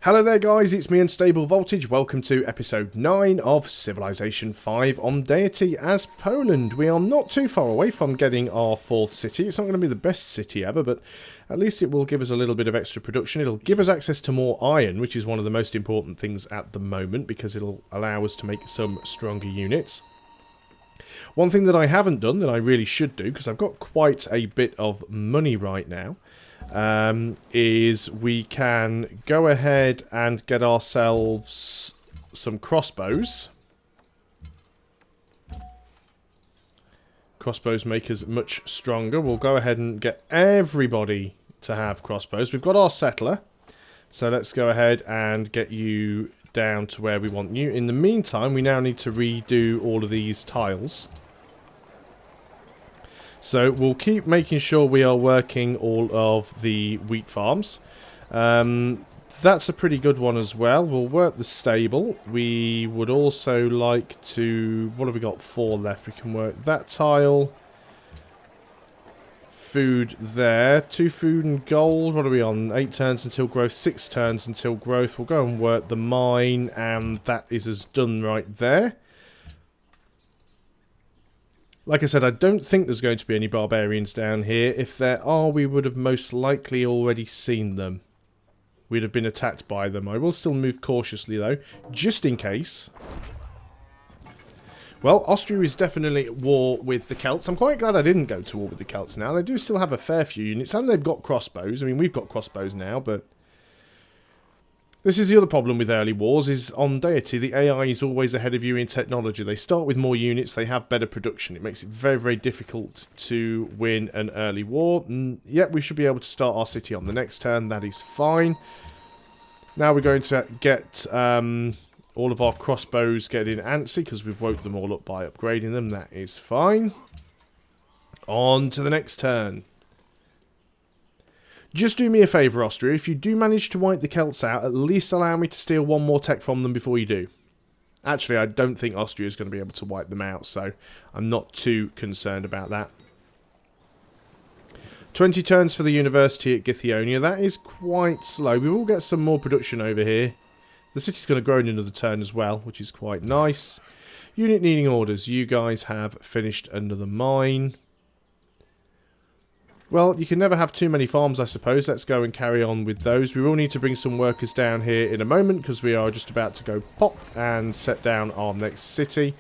Hello there guys, it's me Unstable Voltage. Welcome to episode 9 of Civilization 5 on Deity as Poland. We are not too far away from getting our 4th city. It's not going to be the best city ever, but at least it will give us a little bit of extra production. It'll give us access to more iron, which is one of the most important things at the moment, because it'll allow us to make some stronger units. One thing that I haven't done that I really should do, because I've got quite a bit of money right now, is we can go ahead and get ourselves some crossbows. Crossbows make us much stronger. We'll go ahead and get everybody to have crossbows. We've got our settler, so let's go ahead and get you down to where we want you. In the meantime, we now need to redo all of these tiles. So we'll keep making sure we are working all of the wheat farms. That's a pretty good one as well. We'll work the stable. We would also like to... What have we got? 4 left. We can work that tile. Food there. 2 food and gold. What are we on? 8 turns until growth. 6 turns until growth. We'll go and work the mine. And that is us done right there. Like I said, I don't think there's going to be any barbarians down here. If there are, we would have most likely already seen them. We'd have been attacked by them. I will still move cautiously, though, just in case. Well, Austria is definitely at war with the Celts. I'm quite glad I didn't go to war with the Celts now. They do still have a fair few units, and they've got crossbows. I mean, we've got crossbows now, but... This is the other problem with early wars, is on Deity, the AI is always ahead of you in technology. They start with more units, they have better production. It makes it very, very difficult to win an early war. And yet we should be able to start our city on the next turn, that is fine. Now we're going to get all of our crossbows getting antsy, because we've woke them all up by upgrading them, that is fine. On to the next turn. Just do me a favour, Austria. If you do manage to wipe the Celts out, at least allow me to steal 1 more tech from them before you do. Actually, I don't think Austria is going to be able to wipe them out, so I'm not too concerned about that. 20 turns for the university at Githyonia. That is quite slow. We will get some more production over here. The city's going to grow in another turn as well, which is quite nice. Unit needing orders. You guys have finished another mine. Well, you can never have too many farms, I suppose. Let's go and carry on with those. We will need to bring some workers down here in a moment, because we are just about to go pop and set down our next city.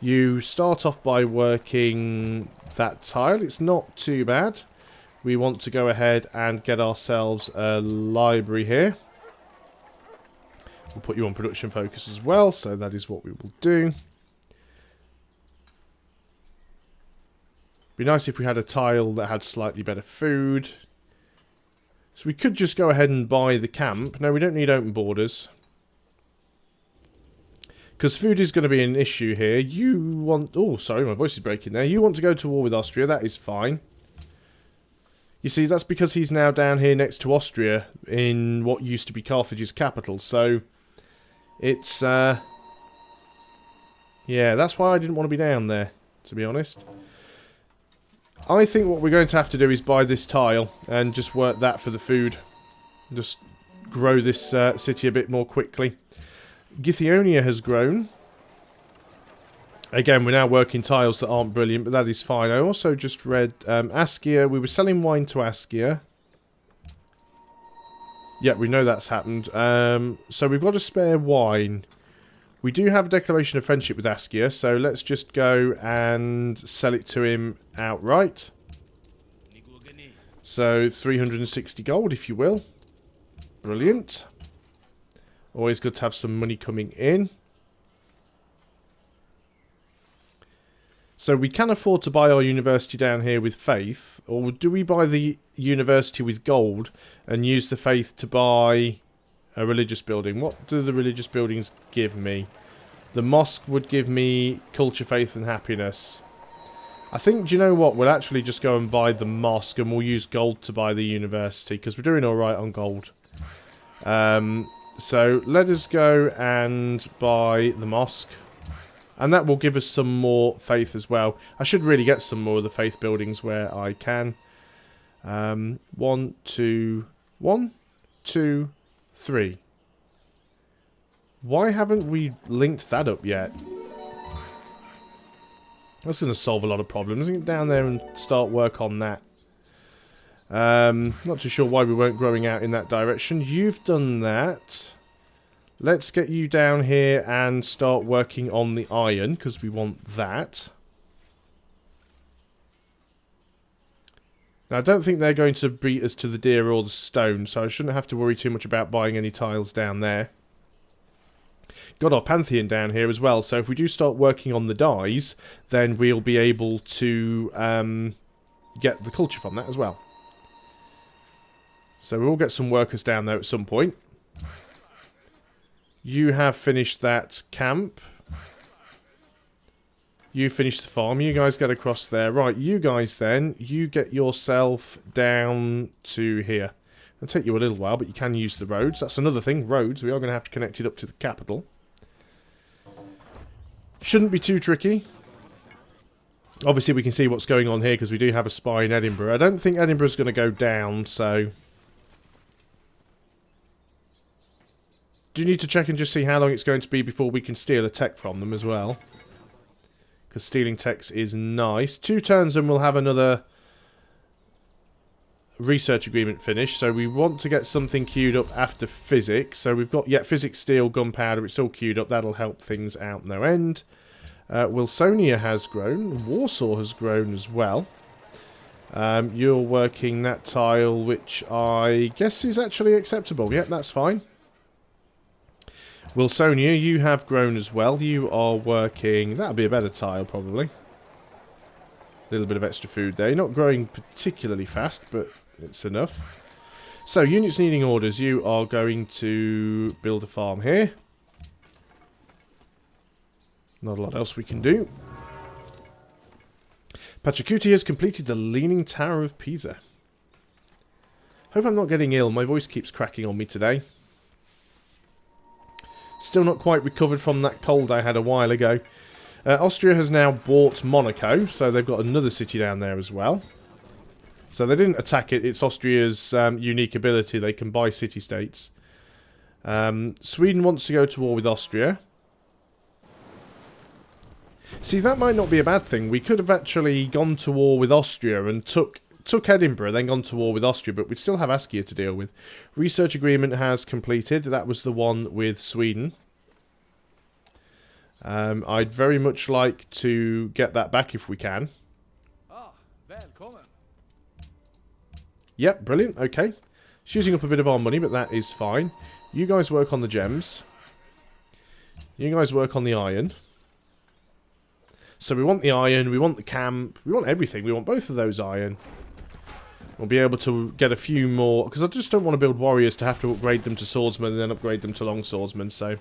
You start off by working that tile. It's not too bad. We want to go ahead and get ourselves a library here. We'll put you on production focus as well, so that is what we will do. Be nice if we had a tile that had slightly better food. So we could just go ahead and buy the camp. No, we don't need open borders, because food is going to be an issue here. You want... Oh, sorry, my voice is breaking there. You want to go to war with Austria. That is fine. You see, that's because he's now down here next to Austria in what used to be Carthage's capital. So, it's... Yeah, that's why I didn't want to be down there, to be honest. I think what we're going to have to do is buy this tile and just work that for the food. Just grow this city a bit more quickly. Githyonia has grown. Again, we're now working tiles that aren't brilliant, but that is fine. I also just read Askia. We were selling wine to Askia. Yeah, we know that's happened. So we've got a spare wine. We do have a declaration of friendship with Askia, so let's just go and sell it to him outright. So 360 gold, if you will. Brilliant. Always good to have some money coming in. So we can afford to buy our university down here with faith, or do we buy the university with gold and use the faith to buy a religious building? What do the religious buildings give me? The mosque would give me culture, faith and happiness. I think, do you know what? We'll actually just go and buy the mosque, and we'll use gold to buy the university, because we're doing alright on gold. So let us go and buy the mosque. And that will give us some more faith as well. I should really get some more of the faith buildings where I can. 1, 2, 1, 2, 3. Why haven't we linked that up yet? That's going to solve a lot of problems. Get down there and start work on that. Not too sure why we weren't growing out in that direction. You've done that. Let's get you down here and start working on the iron, because we want that. Now, I don't think they're going to beat us to the deer or the stone, so I shouldn't have to worry too much about buying any tiles down there. Got our Pantheon down here as well, so if we do start working on the dyes, then we'll be able to get the culture from that as well. So we'll get some workers down there at some point. You have finished that camp. You finished the farm. You guys get across there. Right, you guys then, you get yourself down to here. It'll take you a little while, but you can use the roads. That's another thing, roads. We are going to have to connect it up to the capital. Shouldn't be too tricky. Obviously, we can see what's going on here because we do have a spy in Edinburgh. I don't think Edinburgh's going to go down, so... Do you need to check and just see how long it's going to be before we can steal a tech from them as well? Because stealing techs is nice. 2 turns and we'll have another research agreement finished. So we want to get something queued up after physics. So we've got, physics, steel, gunpowder. It's all queued up. That'll help things out no end. Wilsonia has grown. Warsaw has grown as well. You're working that tile, which I guess is actually acceptable. Yep, that's fine. Wilsonia, you have grown as well. You are working... That'll be a better tile, probably. A little bit of extra food there. You're not growing particularly fast, but it's enough. So, units needing orders. You are going to build a farm here. Not a lot else we can do. Pachacuti has completed the Leaning Tower of Pisa. Hope I'm not getting ill. My voice keeps cracking on me today. Still not quite recovered from that cold I had a while ago. Austria has now bought Monaco, so they've got another city down there as well. So they didn't attack it. It's Austria's unique ability. They can buy city-states. Sweden wants to go to war with Austria. See, that might not be a bad thing. We could have actually gone to war with Austria and took Edinburgh, then gone to war with Austria, but we'd still have Askia to deal with. Research agreement has completed. That was the one with Sweden. I'd very much like to get that back if we can. Yep, brilliant. Okay. It's using up a bit of our money, but that is fine. You guys work on the gems. You guys work on the iron. So we want the iron, we want the camp, we want everything. We want both of those iron. We'll be able to get a few more, because I just don't want to build warriors to have to upgrade them to swordsmen and then upgrade them to long swordsmen, so...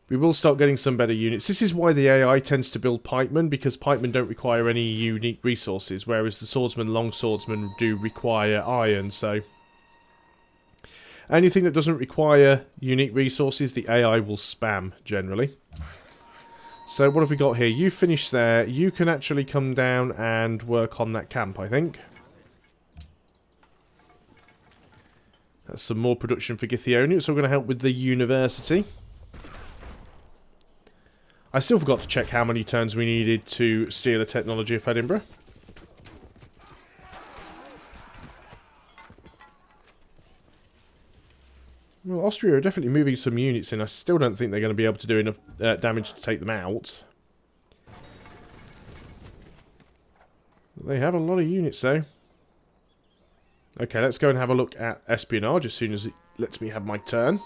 We will start getting some better units. This is why the AI tends to build pikemen, because pikemen don't require any unique resources, whereas the swordsmen, long swordsmen do require iron, so... Anything that doesn't require unique resources, the AI will spam, generally. So what have we got here? You finish there. You can actually come down and work on that camp, I think. That's some more production for Githionia. It's all going to help with the university. I still forgot to check how many turns we needed to steal a technology of Edinburgh. Well, Austria are definitely moving some units in. I still don't think they're going to be able to do enough damage to take them out. They have a lot of units, though. Okay, let's go and have a look at Espionage as soon as it lets me have my turn.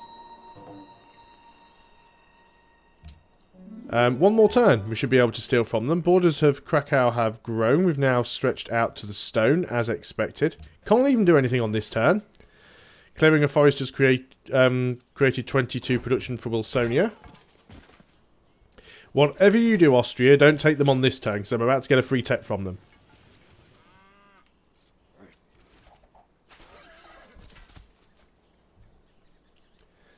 One more turn. We should be able to steal from them. Borders of Krakow have grown. We've now stretched out to the stone, as expected. Can't even do anything on this turn. Clearing a forest has created 22 production for Wilsonia. Whatever you do, Austria, don't take them on this turn, because I'm about to get a free tech from them.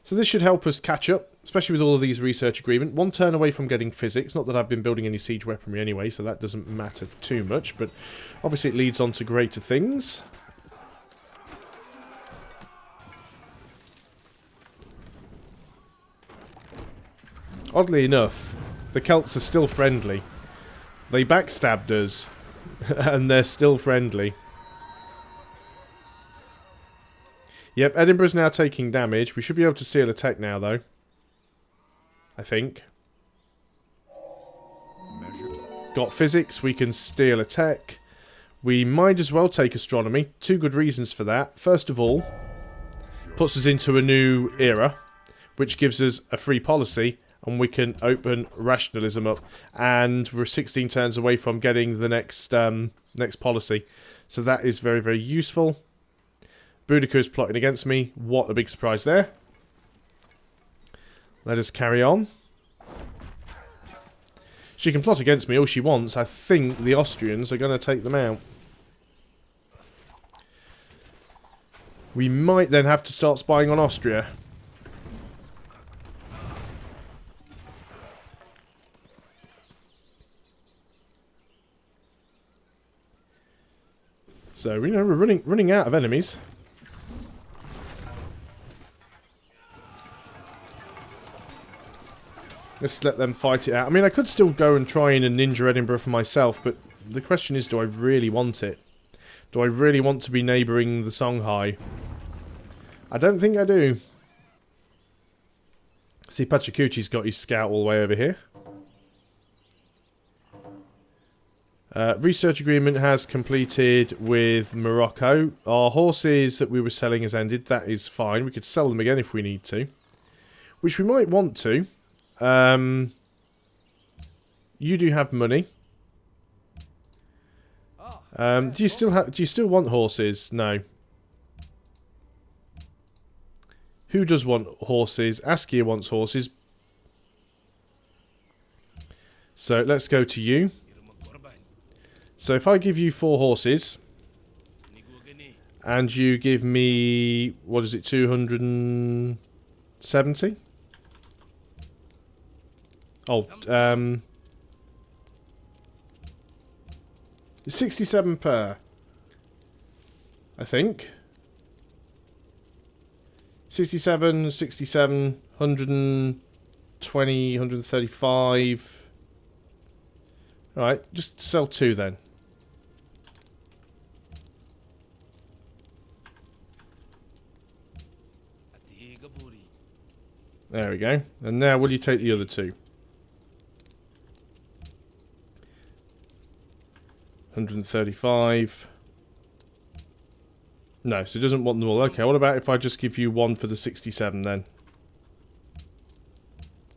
So this should help us catch up, especially with all of these research agreements. One turn away from getting physics. Not that I've been building any siege weaponry anyway, so that doesn't matter too much. But obviously it leads on to greater things. Oddly enough, the Celts are still friendly. They backstabbed us, and they're still friendly. Yep, Edinburgh's now taking damage. We should be able to steal a tech now, though. I think. Got physics, we can steal a tech. We might as well take astronomy. Two good reasons for that. First of all, puts us into a new era, which gives us a free policy, and we can open rationalism up. And we're 16 turns away from getting the next next policy. So that is very, very useful. Boudica is plotting against me. What a big surprise there. Let us carry on. She can plot against me all she wants. I think the Austrians are going to take them out. We might then have to start spying on Austria. So, you know, we're running out of enemies. Let's let them fight it out. I mean, I could still go and try and ninja Edinburgh for myself, but the question is, do I really want it? Do I really want to be neighbouring the Songhai? I don't think I do. See, Pachacuchi's got his scout all the way over here. Research agreement has completed with Morocco. Our horses that we were selling has ended. That is fine. We could sell them again if we need to. Which we might want to. You do have money. Do you still want horses? No. Who does want horses? Askia wants horses. So let's go to you. So if I give you 4 horses, and you give me, what is it, 270? Oh, 67 per, I think. 67, 120, 135. Alright, just sell 2 then. There we go. And now will you take the other 2? 135. No, so it doesn't want them all. Okay, what about if I just give you 1 for the 67 then?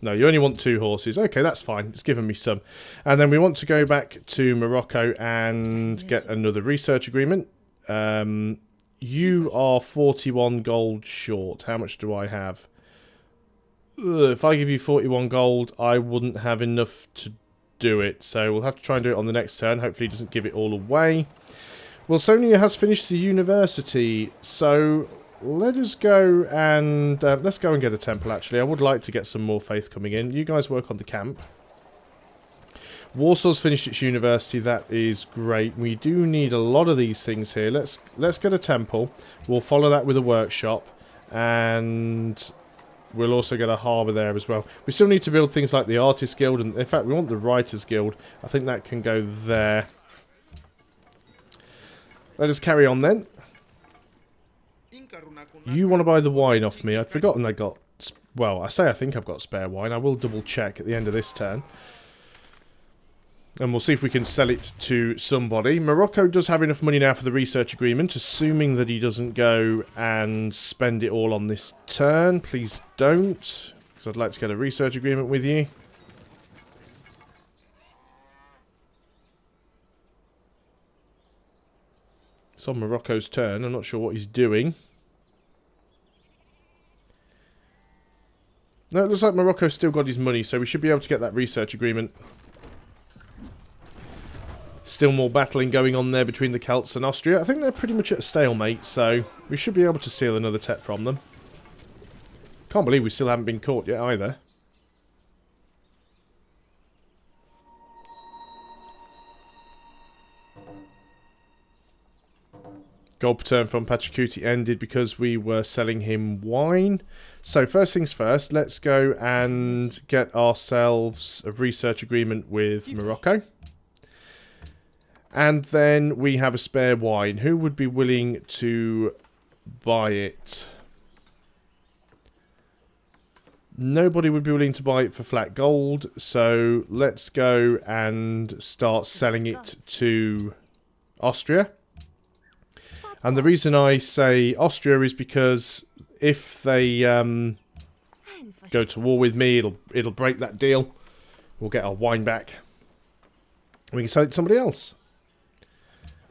No, you only want 2 horses. Okay, that's fine. It's given me some. And then we want to go back to Morocco and get another research agreement. You are 41 gold short. How much do I have? If I give you 41 gold, I wouldn't have enough to do it. So we'll have to try and do it on the next turn. Hopefully it doesn't give it all away. Well, Sonia has finished the university. So let us go and let's go and get a temple, actually. I would like to get some more faith coming in. You guys work on the camp. Warsaw's finished its university. That is great. We do need a lot of these things here. Let's get a temple. We'll follow that with a workshop. And we'll also get a harbour there as well. We still need to build things like the Artist Guild. And in fact, we want the Writers Guild. I think that can go there. Let us carry on then. You want to buy the wine off me. I'd forgotten I got... Well, I say I think I've got spare wine. I will double check at the end of this turn. And we'll see if we can sell it to somebody. Morocco does have enough money now for the research agreement, assuming that he doesn't go and spend it all on this turn. Please don't, because I'd like to get a research agreement with you. It's on Morocco's turn. I'm not sure what he's doing. No, it looks like Morocco's still got his money, so we should be able to get that research agreement. Still more battling going on there between the Celts and Austria. I think they're pretty much at a stalemate, so we should be able to steal another tech from them. Can't believe we still haven't been caught yet either. Gold per turn from Pachacuti ended because we were selling him wine. So first things first, let's go and get ourselves a research agreement with Morocco. And then we have a spare wine. Who would be willing to buy it? Nobody would be willing to buy it for flat gold. So let's go and start selling it to Austria. And the reason I say Austria is because if they go to war with me, it'll break that deal. We'll get our wine back. We can sell it to somebody else.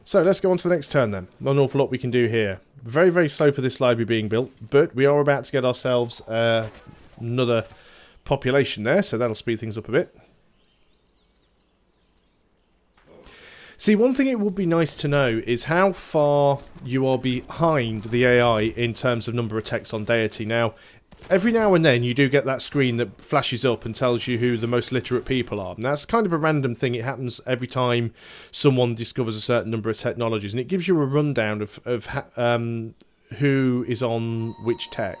So let's go on to the next turn then. Not an awful lot we can do here. Very, very slow for this library being built, but we are about to get ourselves another population there, so that'll speed things up a bit. See, one thing it would be nice to know is how far you are behind the AI in terms of number of texts on Deity. Now, every now and then you do get that screen that flashes up and tells you who the most literate people are. And that's kind of a random thing. It happens every time someone discovers a certain number of technologies. And it gives you a rundown of who is on which tech.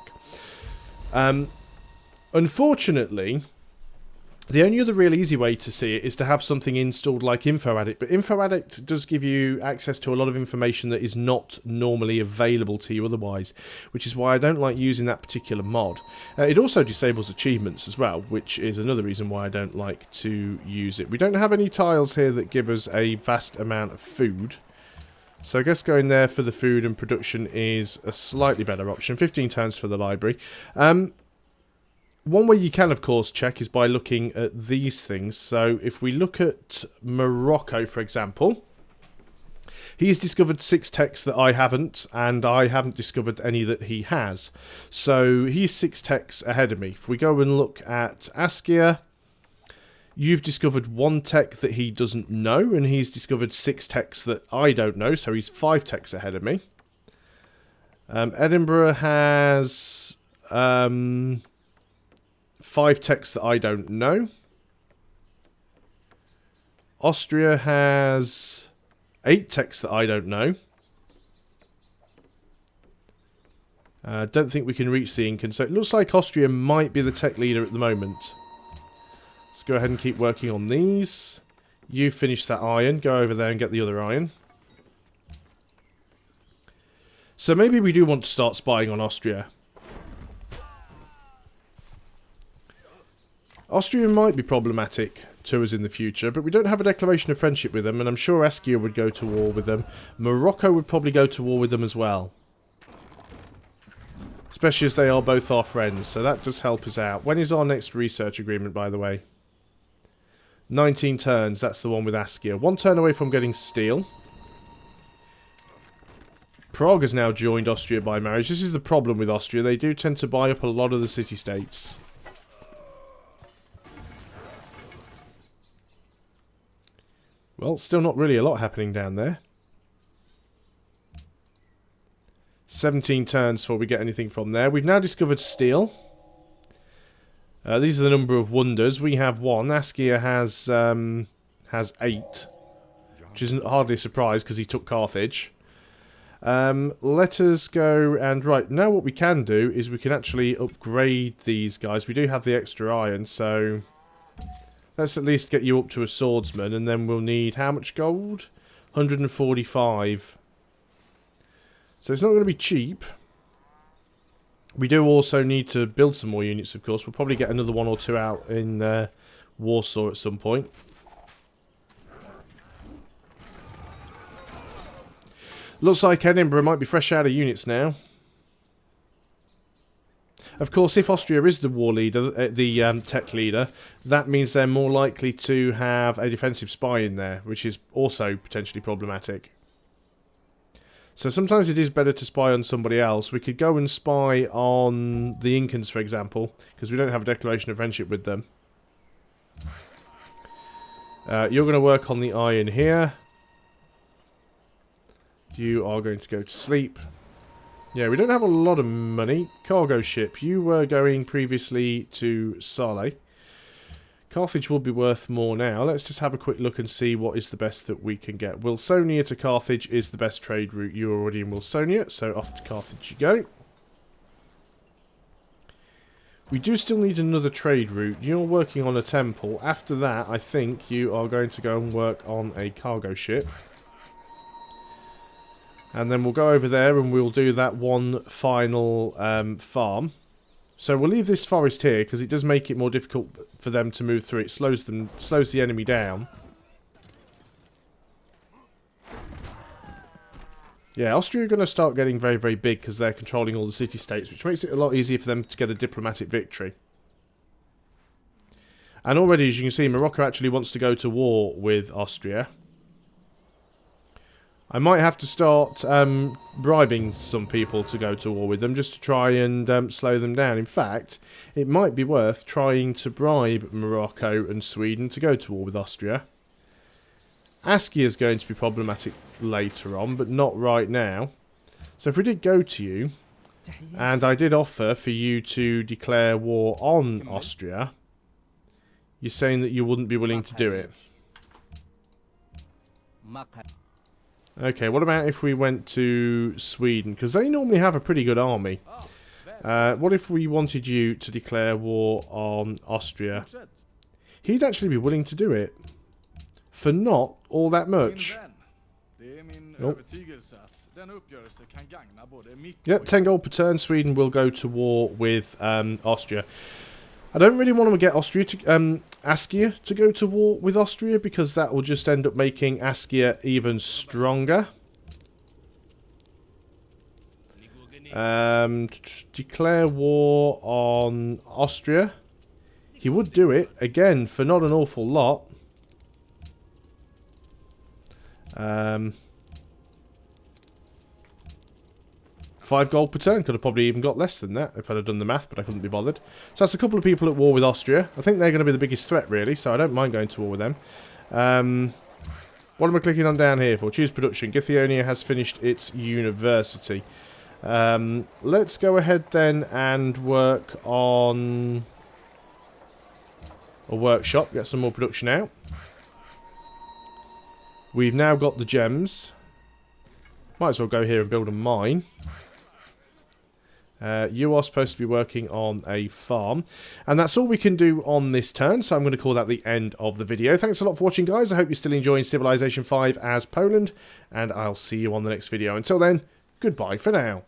Unfortunately, the only other real easy way to see it is to have something installed like InfoAddict. But InfoAddict does give you access to a lot of information that is not normally available to you otherwise, which is why I don't like using that particular mod. It also disables achievements as well, which is another reason why I don't like to use it. We don't have any tiles here that give us a vast amount of food. So I guess going there for the food and production is a slightly better option. 15 turns for the library. One way you can, of course, check is by looking at these things. So if we look at Morocco, for example, he's discovered 6 techs that I haven't, and I haven't discovered any that he has. So he's 6 techs ahead of me. If we go and look at Askia, you've discovered 1 tech that he doesn't know, and he's discovered 6 techs that I don't know, so he's 5 techs ahead of me. Edinburgh has 5 techs that I don't know. Austria has 8 techs that I don't know. Don't think we can reach the Incan, so it looks like Austria might be the tech leader at the moment. Let's go ahead and keep working on these. You finish that iron, go over there and get the other iron. So maybe we do want to start spying on Austria. Austria might be problematic to us in the future, but we don't have a declaration of friendship with them, and I'm sure Askia would go to war with them. Morocco would probably go to war with them as well. Especially as they are both our friends, so that does help us out. When is our next research agreement, by the way? 19 turns, that's the one with Askia. 1 turn away from getting steel. Prague has now joined Austria by marriage. This is the problem with Austria. They do tend to buy up a lot of the city-states. Well, still not really a lot happening down there. 17 turns before we get anything from there. We've now discovered steel. These are the number of wonders. We have 1. Askia has 8. Which isn't hardly a surprise because he took Carthage. Let us go and... Right, now what we can do is we can actually upgrade these guys. We do have the extra iron, so... Let's at least get you up to a swordsman, and then we'll need how much gold? 145. So it's not going to be cheap. We do also need to build some more units, of course. We'll probably get another 1 or 2 out in Warsaw at some point. Looks like Edinburgh might be fresh out of units now. Of course, if Austria is the war leader, the tech leader, that means they're more likely to have a defensive spy in there, which is also potentially problematic. So sometimes it is better to spy on somebody else. We could go and spy on the Incans, for example, because we don't have a declaration of friendship with them. You're going to work on the iron here. You are going to go to sleep. Yeah, we don't have a lot of money. Cargo ship. You were going previously to Saleh. Carthage will be worth more now. Let's just have a quick look and see what is the best that we can get. Wilsonia to Carthage is the best trade route. You're already in Wilsonia, so off to Carthage you go. We do still need another trade route. You're working on a temple. After that, I think you are going to go and work on a cargo ship. And then we'll go over there and we'll do that one final farm. So we'll leave this forest here because it does make it more difficult for them to move through. It slows the enemy down. Yeah, Austria are going to start getting very, very big because they're controlling all the city-states, which makes it a lot easier for them to get a diplomatic victory. And already, as you can see, Morocco actually wants to go to war with Austria. I might have to start bribing some people to go to war with them just to try and slow them down. In fact, it might be worth trying to bribe Morocco and Sweden to go to war with Austria. Askia is going to be problematic later on, but not right now. So if we did go to you, and I did offer for you to declare war on Austria, you're saying that you wouldn't be willing to do it. Okay, what about if we went to Sweden? Because they normally have a pretty good army. What if we wanted you to declare war on Austria? He'd actually be willing to do it. For not all that much. Oh. Yep, 10 gold per turn. Sweden will go to war with Austria. I don't really want to get Austria to Askia to go to war with Austria because that will just end up making Askia even stronger. Declare war on Austria. He would do it again for not an awful lot. 5 gold per turn. Could have probably even got less than that if I'd have done the math, but I couldn't be bothered. So that's a couple of people at war with Austria. I think they're going to be the biggest threat, really, so I don't mind going to war with them. What am I clicking on down here for? Choose production. Githionia has finished its university. Let's go ahead then and work on a workshop. Get some more production out. We've now got the gems. Might as well go here and build a mine. You are supposed to be working on a farm. And that's all we can do on this turn, so I'm going to call that the end of the video. Thanks a lot for watching, guys. I hope you're still enjoying Civilization 5 as Poland, and I'll see you on the next video. Until then, goodbye for now.